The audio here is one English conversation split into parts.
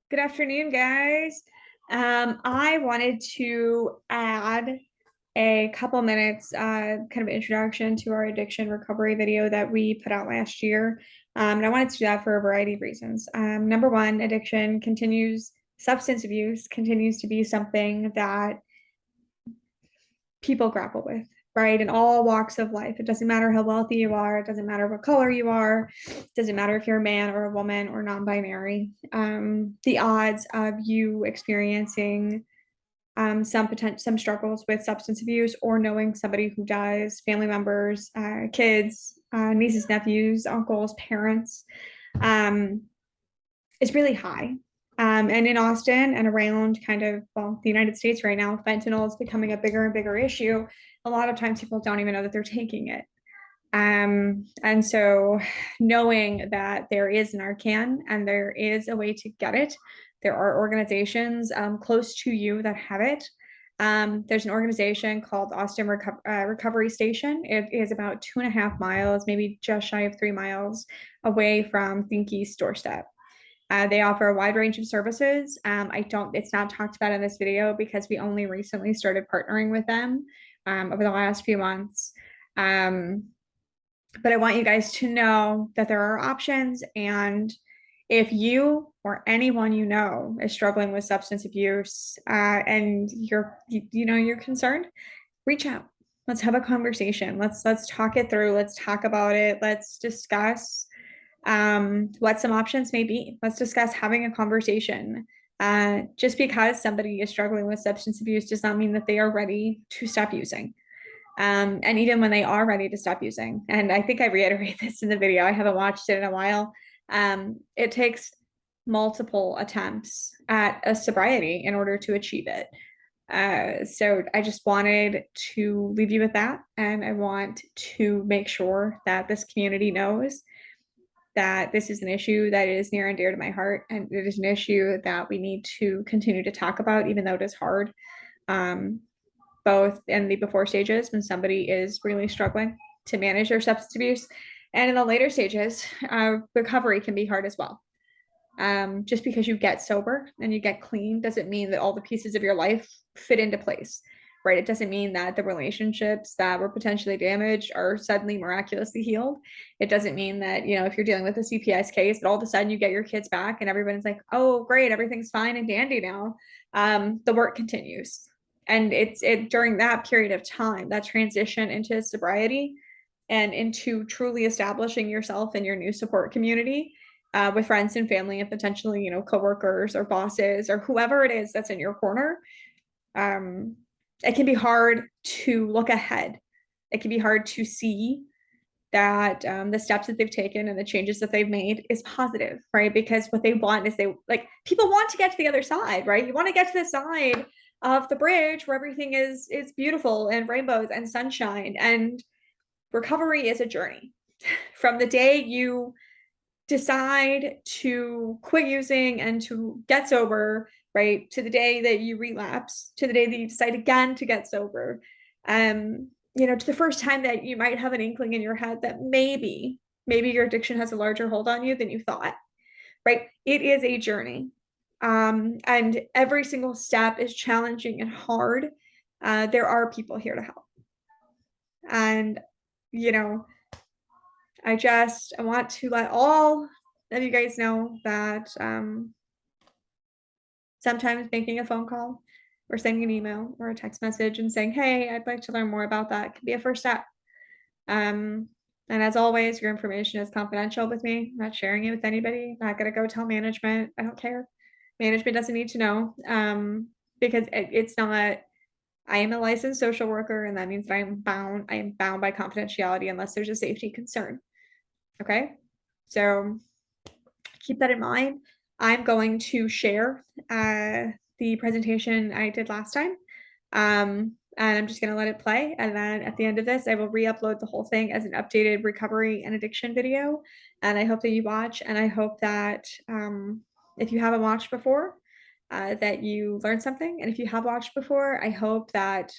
Good afternoon, guys. I wanted to add a couple minutes, kind of introduction to our addiction recovery video that we put out last year. And I wanted to do that for a variety of reasons. Number one, substance abuse continues to be something that people grapple with, right? In all walks of life. It doesn't matter how wealthy you are, it doesn't matter what color you are, it doesn't matter if you're a man or a woman or non-binary. The odds of you experiencing some struggles with substance abuse or knowing somebody who does, family members, kids, nieces, nephews, uncles, parents, um, is really high. And in Austin and around the United States right now, fentanyl is becoming a bigger and bigger issue. A lot of times people don't even know that they're taking it. And so knowing that there is Narcan and there is a way to get it, there are organizations close to you that have it. There's an organization called Austin Recovery Station. It is about 2.5 miles, maybe just shy of 3 miles away from Thinky's doorstep. They offer a wide range of services. It's not talked about in this video because we only recently started partnering with them over the last few months. But I want you guys to know that there are options. And if you or anyone you know is struggling with substance abuse and you're concerned, reach out. Let's have a conversation. Let's talk it through. Let's talk about it. Let's discuss what some options may be. Let's discuss having a conversation. Just because somebody is struggling with substance abuse does not mean that they are ready to stop using. And even when they are ready to stop using, and I think I reiterate this in the video, I haven't watched it in a while. It takes multiple attempts at a sobriety in order to achieve it. So I just wanted to leave you with that. And I want to make sure that this community knows that this is an issue that is near and dear to my heart. And it is an issue that we need to continue to talk about, even though it is hard, both in the before stages when somebody is really struggling to manage their substance abuse. And in the later stages, recovery can be hard as well. Just because you get sober and you get clean doesn't mean that all the pieces of your life fit into place, right? It doesn't mean that the relationships that were potentially damaged are suddenly miraculously healed. It doesn't mean that, if you're dealing with a CPS case, that all of a sudden you get your kids back and everybody's like, oh, great, everything's fine and dandy now. The work continues. And it's during that period of time, that transition into sobriety and into truly establishing yourself and your new support community, with friends and family and potentially, coworkers or bosses or whoever it is that's in your corner. It can be hard to look ahead. It can be hard to see that the steps that they've taken and the changes that they've made is positive, right? Because what they want is people want to get to the other side, right? You want to get to the side of the bridge where everything is beautiful and rainbows and sunshine. And recovery is a journey. From the day you decide to quit using and to get sober, right, to the day that you relapse, to the day that you decide again to get sober, to the first time that you might have an inkling in your head that maybe your addiction has a larger hold on you than you thought, right? It is a journey. And every single step is challenging and hard. There are people here to help. And, you know, I want to let all of you guys know that sometimes making a phone call or sending an email or a text message and saying, hey, I'd like to learn more about that can be a first step. And as always, your information is confidential with me. I'm not sharing it with anybody. I'm not going to go tell management. I don't care. Management doesn't need to know, because it's not. I am a licensed social worker, and that means that I am bound by confidentiality unless there's a safety concern. Okay, so keep that in mind. I'm going to share the presentation I did last time. And I'm just going to let it play. And then at the end of this, I will re-upload the whole thing as an updated recovery and addiction video. And I hope that you watch. And I hope that if you haven't watched before, that you learned something. And if you have watched before, I hope that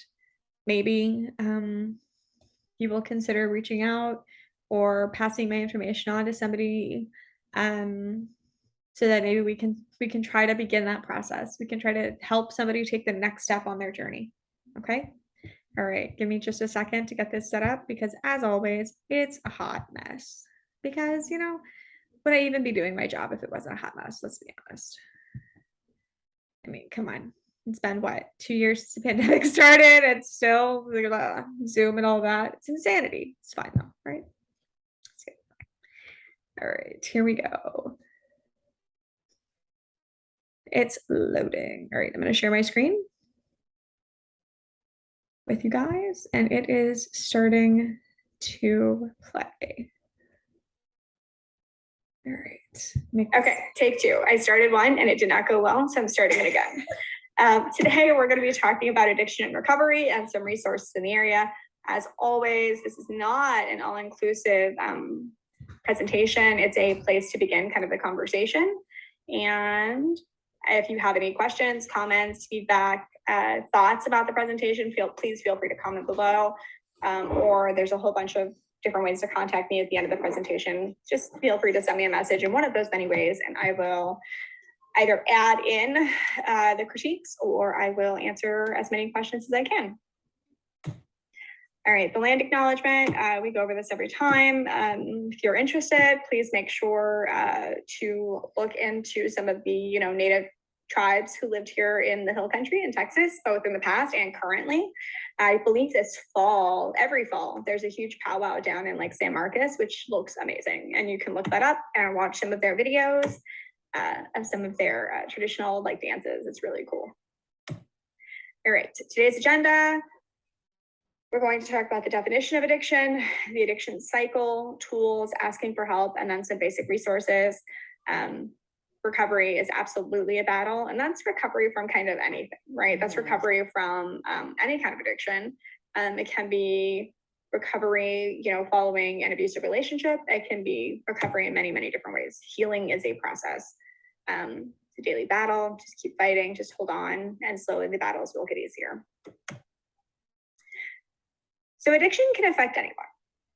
maybe you will consider reaching out or passing my information on to somebody so that maybe we can try to begin that process. We can try to help somebody take the next step on their journey. Okay. All right, give me just a second to get this set up because as always, it's a hot mess. Because, would I even be doing my job if it wasn't a hot mess? Let's be honest. I mean, come on. It's been what, 2 years since the pandemic started and still Zoom and all that. It's insanity. It's fine though, right? All right, here we go. It's loading. All right, I'm going to share my screen with you guys, and it is starting to play. All right. Okay, take two. I started one and it did not go well, so I'm starting it again. Today, we're going to be talking about addiction and recovery and some resources in the area. As always, this is not an all-inclusive presentation. It's a place to begin kind of the conversation. And if you have any questions, comments, feedback, thoughts about the presentation, please feel free to comment below. Or there's a whole bunch of different ways to contact me at the end of the presentation. Just feel free to send me a message in one of those many ways, and I will either add in the critiques or I will answer as many questions as I can. All right, the land acknowledgement, we go over this every time. If you're interested, please make sure to look into some of the native tribes who lived here in the Hill Country in Texas, both in the past and currently. I believe this fall, every fall, there's a huge powwow down in like San Marcos, which looks amazing. And you can look that up and watch some of their videos of some of their traditional like dances. It's really cool. All right, today's agenda. We're going to talk about the definition of addiction, the addiction cycle, tools, asking for help, and then some basic resources. Recovery is absolutely a battle, and that's recovery from kind of anything, right? That's recovery from any kind of addiction. It can be recovery, following an abusive relationship. It can be recovery in many, many different ways. Healing is a process. It's a daily battle. Just keep fighting, just hold on, and slowly the battles will get easier. So addiction can affect anyone.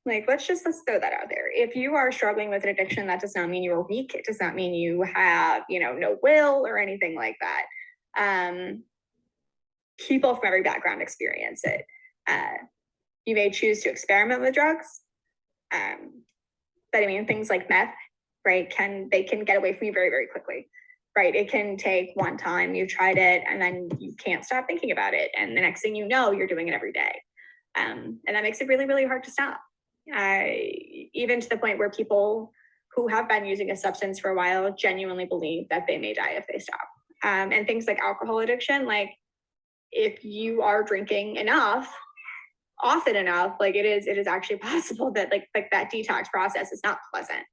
Let's throw that out there. If you are struggling with an addiction, that does not mean you are weak. It does not mean you have, no will or anything like that. People from every background experience it. You may choose to experiment with drugs. But I mean, things like meth, right, they can get away from you very, very quickly, right? It can take one time you tried it and then you can't stop thinking about it. And the next thing you know, you're doing it every day. And that makes it really, really hard to stop. Even to the point where people who have been using a substance for a while genuinely believe that they may die if they stop. And things like alcohol addiction, like if you are drinking enough, often enough, it is actually possible that like that detox process is not pleasant.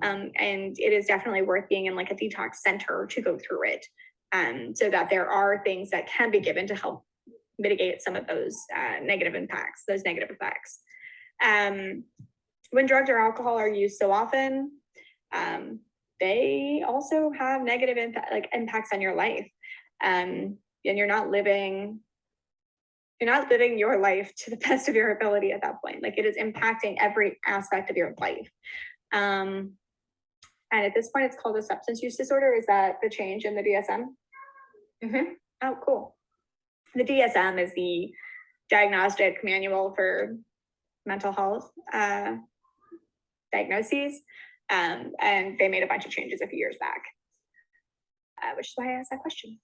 And it is definitely worth being in like a detox center to go through it. So that there are things that can be given to help mitigate some of those negative impacts, those negative effects. When drugs or alcohol are used so often, they also have negative impacts on your life. And you're not living your life to the best of your ability at that point. Like it is impacting every aspect of your life. And at this point, it's called a substance use disorder. Is that the change in the DSM? Mm-hmm. Oh, cool. The DSM is the Diagnostic Manual for Mental Health Diagnoses, and they made a bunch of changes a few years back, which is why I asked that question.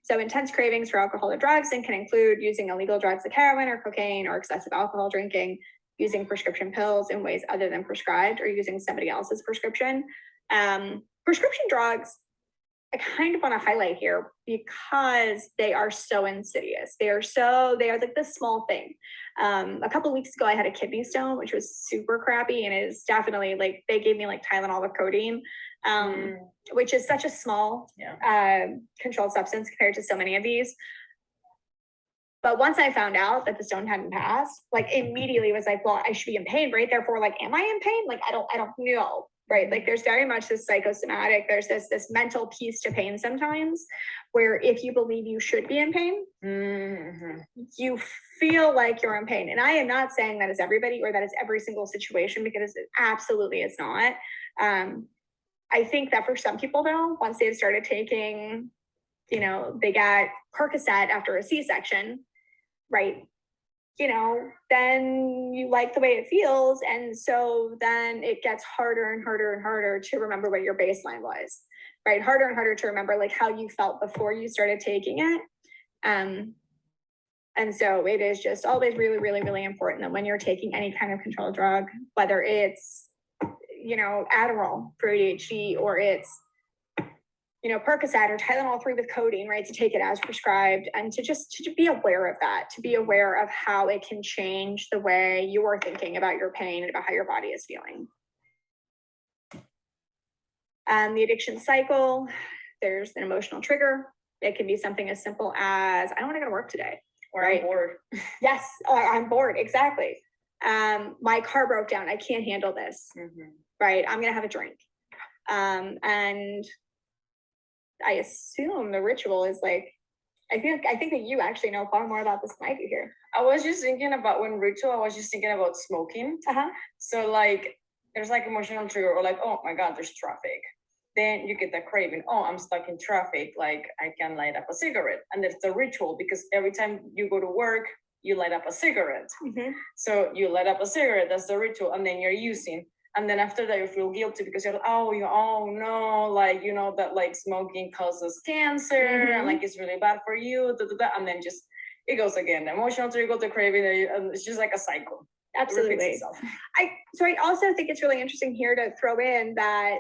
So intense cravings for alcohol or drugs and can include using illegal drugs like heroin or cocaine or excessive alcohol drinking, using prescription pills in ways other than prescribed, or using somebody else's prescription. Prescription drugs, I kind of want to highlight here because they are so insidious. They are like this small thing. A couple of weeks ago, I had a kidney stone, which was super crappy, and is definitely like they gave me like Tylenol with codeine, which is such a small controlled substance compared to so many of these. But once I found out that the stone hadn't passed, like immediately was like, well, I should be in pain, right? Therefore, like, am I in pain? Like, I don't know. Right. Like there's very much this psychosomatic, there's this mental piece to pain sometimes where if you believe you should be in pain, you feel like you're in pain. And I am not saying that is everybody or that is every single situation, because it absolutely is not. I think that for some people though, once they've started taking, you know, they got Percocet after a C-section, right? You know, then you like the way it feels. And so then it gets harder and harder and harder to remember what your baseline was, right? Harder and harder to remember like how you felt before you started taking it. And so it is just always really, really, really important that when you're taking any kind of controlled drug, whether it's, you know, Adderall for ADHD or it's, you know, Percocet or Tylenol 3 with codeine, right, to take it as prescribed, and to be aware of that, to be aware of how it can change the way you are thinking about your pain and about how your body is feeling. The addiction cycle, there's an emotional trigger. It can be something as simple as, I don't want to go to work today. Or right? I'm bored. Yes, I'm bored, exactly. My car broke down, I can't handle this, right? I'm gonna have a drink. And I assume the ritual is like, I think that you actually know far more about this than I do here. I was just thinking about when ritual, I was just thinking about smoking. So like, there's like emotional trigger or like, oh my God, there's traffic. Then you get that craving. Oh, I'm stuck in traffic. Like I can light up a cigarette. And that's the ritual because every time you go to work, you light up a cigarette. So you light up a cigarette, that's the ritual. And then you're using. And then after that, you feel guilty because you're like, oh no, like, you know, that like smoking causes cancer and like it's really bad for you, and then just it goes again. The emotional trigger, the craving, and it's just like a cycle. Absolutely. So I also think it's really interesting here to throw in that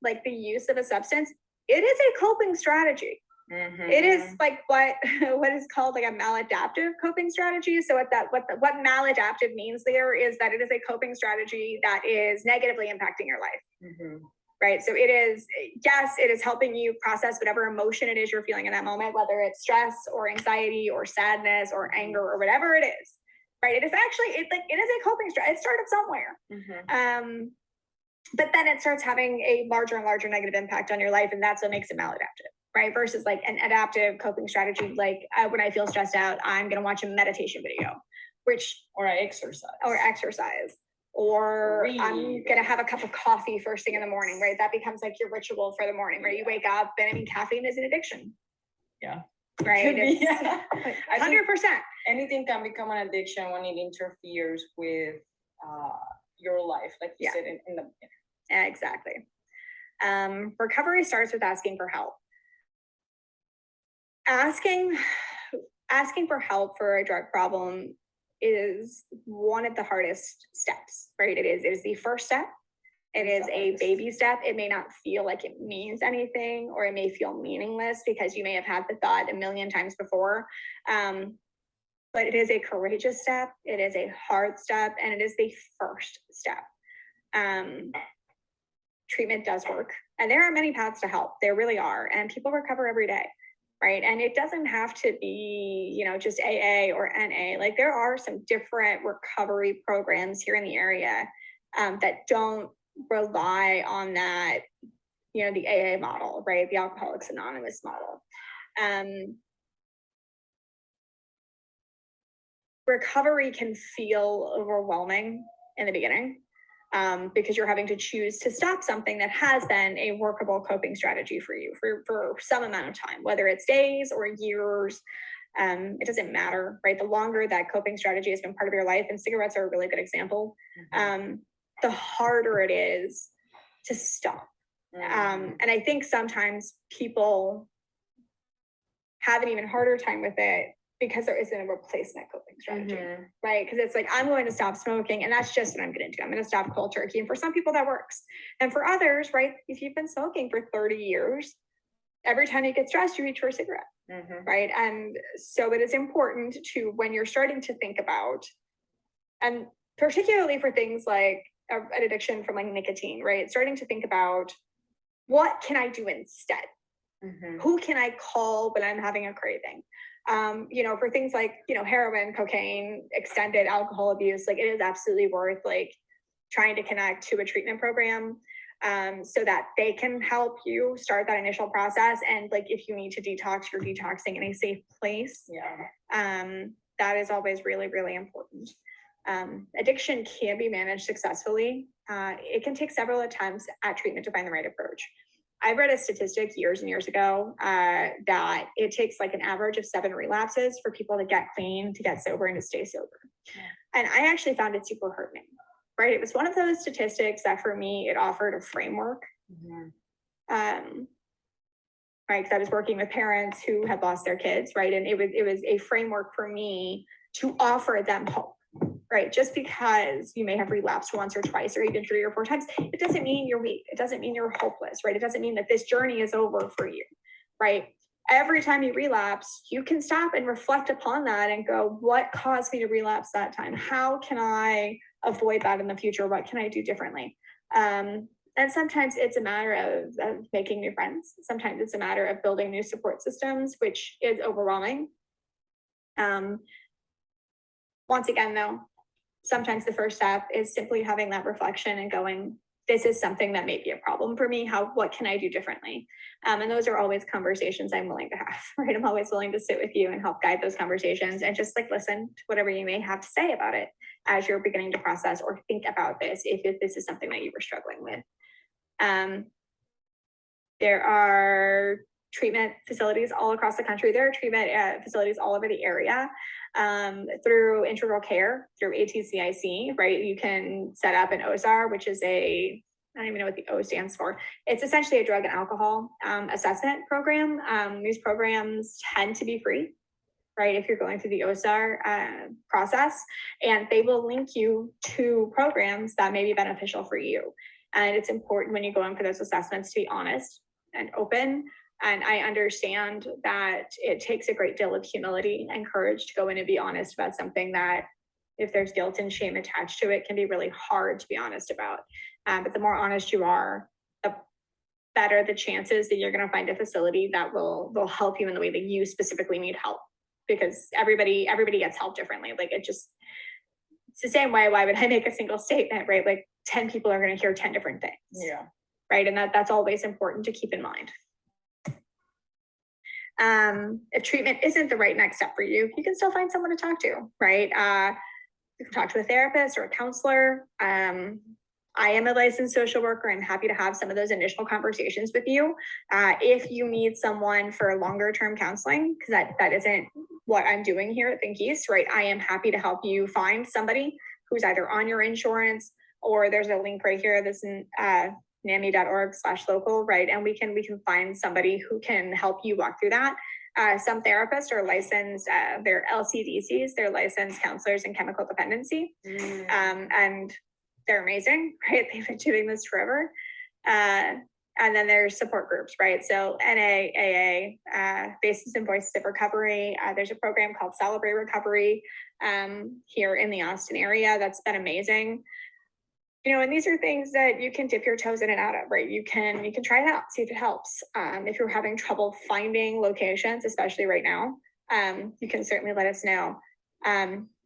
like the use of a substance, it is a coping strategy. It is like what is called like a maladaptive coping strategy. So what maladaptive means there is that it is a coping strategy that is negatively impacting your life. Right. So it is, yes, it is helping you process whatever emotion it is you're feeling in that moment, whether it's stress or anxiety or sadness or anger or whatever it is. Right. It is actually, it is a coping strategy. It started somewhere. But then it starts having a larger and larger negative impact on your life. And that's what makes it maladaptive. Right, versus like an adaptive coping strategy, like when I feel stressed out, I'm gonna watch a meditation video, or I exercise, or I'm gonna have a cup of coffee first thing in the morning, right? That becomes like your ritual for the morning, right? You wake up, and I mean, caffeine is an addiction. Yeah, right. It's 100%. Anything can become an addiction when it interferes with your life, like you said in the beginning. Yeah, exactly. Recovery starts with asking for help. Asking for help for a drug problem is one of the hardest steps, right? It is the first step. It is a baby step. It may not feel like it means anything, or it may feel meaningless because you may have had the thought a million times before. But it is a courageous step. It is a hard step, and it is the first step. Treatment does work, and there are many paths to help. There really are, and people recover every day. Right. And it doesn't have to be, you know, just AA or NA. Like there are some different recovery programs here in the area that don't rely on that, you know, the AA model, right? The Alcoholics Anonymous model. Recovery can feel overwhelming in the beginning. Because you're having to choose to stop something that has been a workable coping strategy for you for some amount of time, whether it's days or years. It doesn't matter, right? The longer that coping strategy has been part of your life, and cigarettes are a really good example, the harder it is to stop. And I think sometimes people have an even harder time with it because there isn't a replacement coping strategy, right? Because it's like, I'm going to stop smoking, and that's just what I'm going to do. I'm going to stop cold turkey. And for some people that works. And for others, right, if you've been smoking for 30 years, every time you get stressed, you reach for a cigarette, right? And so it is important to, when you're starting to think about, and particularly for things like an addiction from like nicotine, right? Starting to think about, what can I do instead? Who can I call when I'm having a craving? You know, for things like, you know, heroin, cocaine, extended alcohol abuse, like it is absolutely worth like trying to connect to a treatment program so that they can help you start that initial process. And like, if you need to detox, you're detoxing in a safe place. That is always really, really important. Addiction can be managed successfully. It can take several attempts at treatment to find the right approach. I read a statistic years and years ago that it takes like an average of 7 relapses for people to get clean, to get sober, and to stay sober. Yeah. And I actually found it super heartening, right? It was one of those statistics that for me, it offered a framework. Mm-hmm. Right, because I was working with parents who had lost their kids, right? And it was a framework for me to offer them hope. Right, just because you may have relapsed once or twice or even 3 or 4 times, it doesn't mean you're weak. It doesn't mean you're hopeless, right? It doesn't mean that this journey is over for you, right? Every time you relapse, you can stop and reflect upon that and go, what caused me to relapse that time? How can I avoid that in the future? What can I do differently? And sometimes it's a matter of making new friends. Sometimes it's a matter of building new support systems, which is overwhelming. Once again, though, sometimes the first step is simply having that reflection and going, this is something that may be a problem for me. What can I do differently? And those are always conversations I'm willing to have, right? I'm always willing to sit with you and help guide those conversations and just like listen to whatever you may have to say about it as you're beginning to process or think about this, if this is something that you were struggling with. There are treatment facilities all across the country. There are treatment facilities all over the area. Through Integral Care, through ATCIC, right? You can set up an OSAR, which is I don't even know what the O stands for. It's essentially a drug and alcohol assessment program. These programs tend to be free, right? If you're going through the OSAR process, and they will link you to programs that may be beneficial for you. And it's important when you go in for those assessments to be honest and open. And I understand that it takes a great deal of humility and courage to go in and be honest about something that, if there's guilt and shame attached to it, can be really hard to be honest about. But the more honest you are, the better the chances that you're going to find a facility that will help you in the way that you specifically need help. Because everybody gets help differently. Like it's the same way. Why would I make a single statement, right? Like 10 people are going to hear 10 different things. Yeah. Right. And that's always important to keep in mind. If treatment isn't the right next step for you, you can still find someone to talk to, right? You can talk to a therapist or a counselor. I am a licensed social worker. I'm happy to have some of those initial conversations with you. If you need someone for longer term counseling, because that isn't what I'm doing here at Think East, right? I am happy to help you find somebody who's either on your insurance, or there's a link right here that's in NAMI.org/local, right? And we can find somebody who can help you walk through that. Some therapists are licensed, they're LCDCs, they're licensed counselors in chemical dependency. And they're amazing, right? They've been doing this forever. And then there's support groups, right? So NA, AA, Faces and Voices of Recovery. There's a program called Celebrate Recovery here in the Austin area that's been amazing. You know, and these are things that you can dip your toes in and out of, right? You can try it out, see if it helps. If you're having trouble finding locations, especially right now, you can certainly let us know.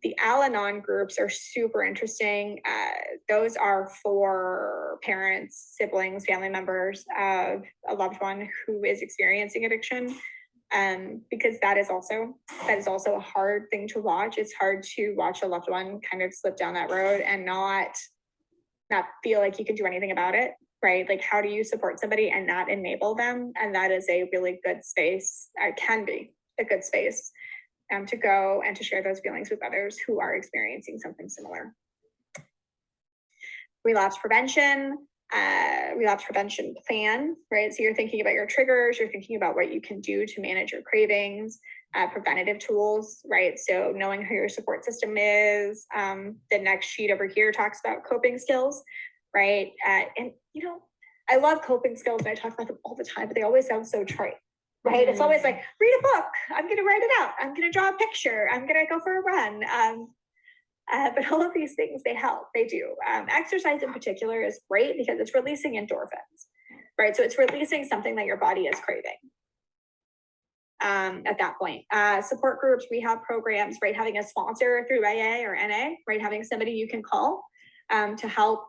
The Al-Anon groups are super interesting. Those are for parents, siblings, family members of a loved one who is experiencing addiction. Because that is also a hard thing to watch. It's hard to watch a loved one kind of slip down that road and not feel like you can do anything about it, right? Like, how do you support somebody and not enable them? And that is a really good space, can be a good space to go and to share those feelings with others who are experiencing something similar. Relapse prevention plan, right? So you're thinking about your triggers, you're thinking about what you can do to manage your cravings, preventative tools, right? So knowing who your support system is. The next sheet over here talks about coping skills, right? And you know, I love coping skills and I talk about them all the time, but they always sound so trite, right? It's always like, read a book, I'm going to write it out, I'm going to draw a picture, I'm going to go for a run. But all of these things, they help, they do. Exercise in particular is great because it's releasing endorphins, right? So it's releasing something that your body is craving. At that point, support groups, rehab programs, right? Having a sponsor through AA or NA, right? Having somebody you can call to help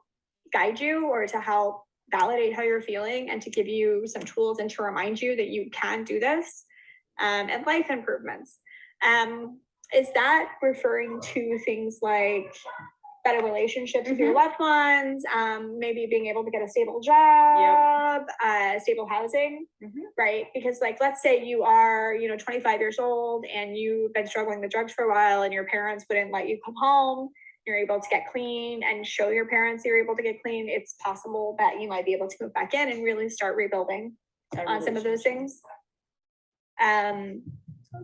guide you or to help validate how you're feeling and to give you some tools and to remind you that you can do this, and life improvements. Is that referring to things like better relationships with your loved ones, maybe being able to get a stable job, stable housing, right? Because like, let's say you are, 25 years old and you've been struggling with drugs for a while and your parents wouldn't let you come home. You're able to get clean and show your parents you're able to get clean. It's possible that you might be able to move back in and really start rebuilding on some of those things.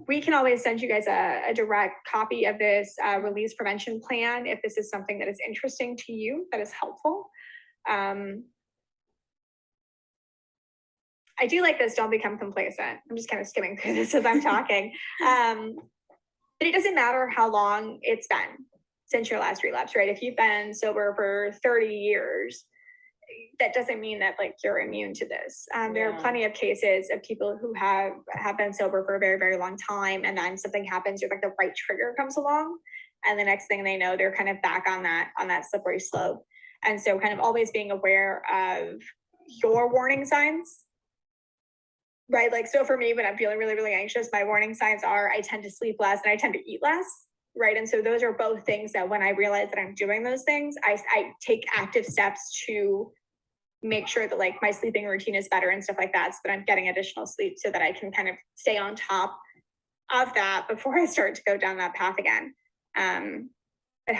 We can always send you guys a direct copy of this release prevention plan if this is something that is interesting to you, that is helpful. I do like this, don't become complacent. I'm just kind of skimming through this as I'm talking. But it doesn't matter how long it's been since your last relapse, right? If you've been sober for 30 years, that doesn't mean that like you're immune to this. There are plenty of cases of people who have been sober for a very, very long time, and then something happens, or like the right trigger comes along, and the next thing they know, they're kind of back on that slippery slope. And so kind of always being aware of your warning signs, right? Like, so for me, when I'm feeling really, really anxious, my warning signs are I tend to sleep less and I tend to eat less. Right. And so those are both things that when I realize that I'm doing those things, I take active steps to make sure that like my sleeping routine is better and stuff like that, so that I'm getting additional sleep so that I can kind of stay on top of that before I start to go down that path again. But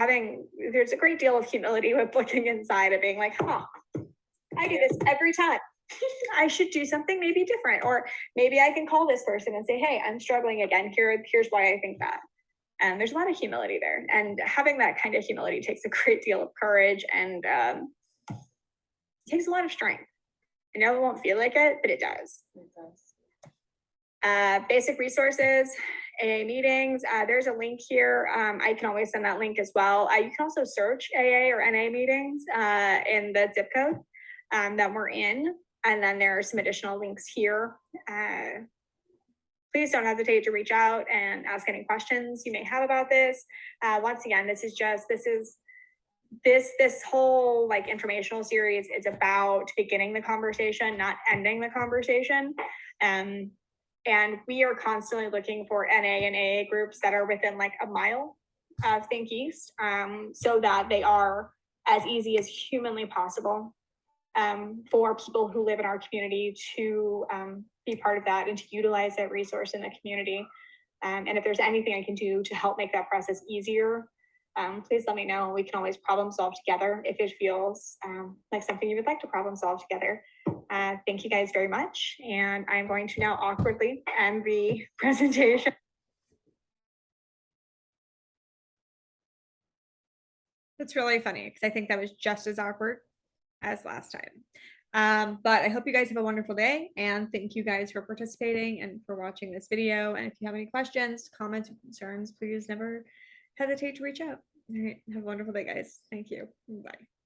there's a great deal of humility with looking inside and being like, I do this every time. I should do something maybe different, or maybe I can call this person and say, hey, I'm struggling again. Here's why I think that. And there's a lot of humility there, and having that kind of humility takes a great deal of courage, and takes a lot of strength. I know it won't feel like it, but it does. It does. Basic resources, AA meetings. There's a link here. I can always send that link as well. You can also search AA or NA meetings in the zip code that we're in, and then there are some additional links here. Please don't hesitate to reach out and ask any questions you may have about this. Once again, this whole like informational series is about beginning the conversation, not ending the conversation. And we are constantly looking for NA and AA groups that are within like a mile of Think East, so that they are as easy as humanly possible for people who live in our community to be part of that and to utilize that resource in the community. And if there's anything I can do to help make that process easier, please let me know. We can always problem solve together if it feels like something you would like to problem solve together. Thank you guys very much. And I'm going to now awkwardly end the presentation. That's really funny because I think that was just as awkward as last time. But I hope you guys have a wonderful day, and thank you guys for participating and for watching this video. And if you have any questions, comments, or concerns, please never hesitate to reach out. All right, have a wonderful day, guys. Thank you. Bye.